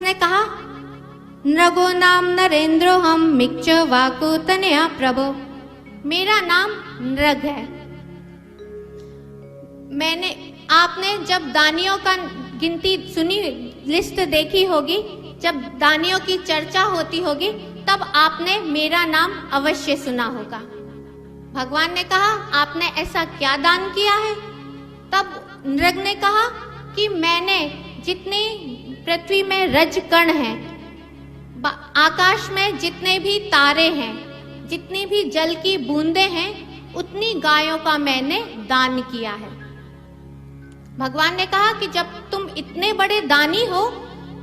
ने कहा, नृगो नाम नरेंद्रो हम मिक्ष वाकु तनया प्रभो। मेरा नाम नृग है। आपने जब दानियों का गिनती सुनी, लिस्ट देखी होगी, जब दानियों की चर्चा होती होगी, तब आपने मेरा नाम अवश्य सुना होगा। भगवान ने कहा, आपने ऐसा क्या दान किया है? तब नृग ने कहा कि मैंने जितनी पृथ्वी में रज कण हैं, आकाश में जितने भी तारे हैं, जितनी भी जल की बूंदें हैं, उतनी गायों का मैंने दान किया है। भगवान ने कहा कि जब तुम इतने बड़े दानी हो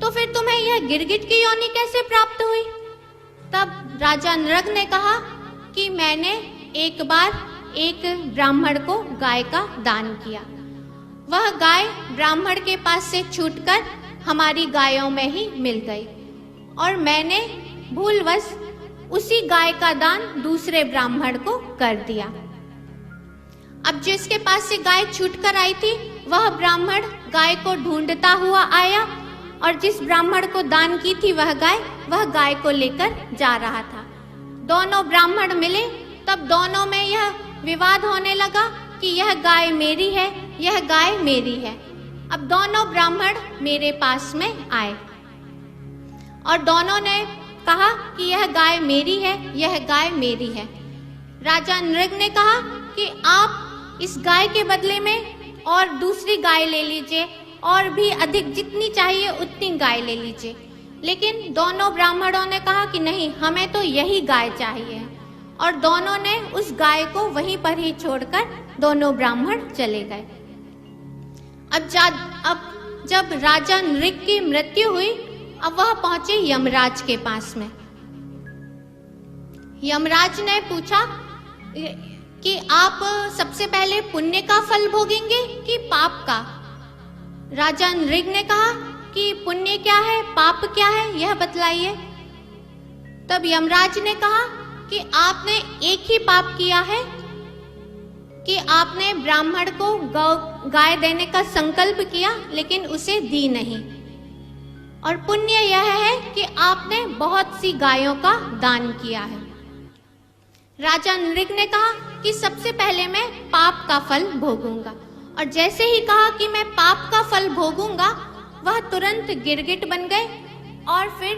तो फिर तुम्हें यह गिरगिट की योनि कैसे प्राप्त हुई? तब राजा नृग ने कहा कि मैंने एक बार एक ब्राह्मण को गाय का दान किया। वह गाय ब्राह्मण के पास से छूटकर हमारी गायों में ही मिल गई और मैंने भूलवश उसी गाय का दान दूसरे ब्राह्मण को कर दिया। अब जिसके पास से गाय छूटकर आई थी, वह ब्राह्मण गाय को ढूंढता हुआ आया और जिस ब्राह्मण को दान की थी वह गाय को लेकर जा रहा था। दोनों ब्राह्मण मिले, तब दोनों में यह विवाद होने लगा कि यह गाय मेरी है, यह गाय मेरी है। अब दोनों ब्राह्मण मेरे पास में आए और दोनों ने कहा कि यह गाय मेरी है, यह गाय मेरी है। राजा नृग ने कहा कि आप इस गाय के बदले में और दूसरी गाय ले लीजिए और भी अधिक जितनी चाहिए उतनी गाय ले लीजिए। लेकिन दोनों ब्राह्मणों ने कहा कि नहीं, हमें तो यही गाय चाहिए और दोनों ने उस गाय को वहीं पर ही छोड़कर दोनों ब्राह्मण चले गए। अब जब राजा नृग की मृत्यु हुई, अब वह पहुंचे यमराज के पास में। यमराज ने पूछा कि आप सबसे पहले पुण्य का फल भोगेंगे कि पाप का? राजा नृग ने कहा कि पुण्य क्या है, पाप क्या है, यह बतलाइए। तब यमराज ने कहा कि आपने एक ही पाप किया है कि आपने ब्राह्मण को गाय देने का संकल्प किया लेकिन उसे दी नहीं, और पुण्य यह है कि आपने बहुत सी गायों का दान किया है। राजा नृग ने कहा कि सबसे पहले मैं पाप का फल भोगूंगा, और जैसे ही कहा कि मैं पाप का फल भोगूंगा, वह तुरंत गिरगिट बन गए और फिर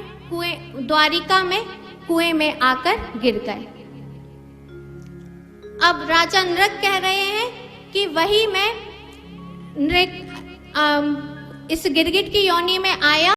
द्वारिका में कुएं में आकर गिर गए। अब राजा नृग कह रहे हैं कि वही मैं इस गिरगिट की योनि में आया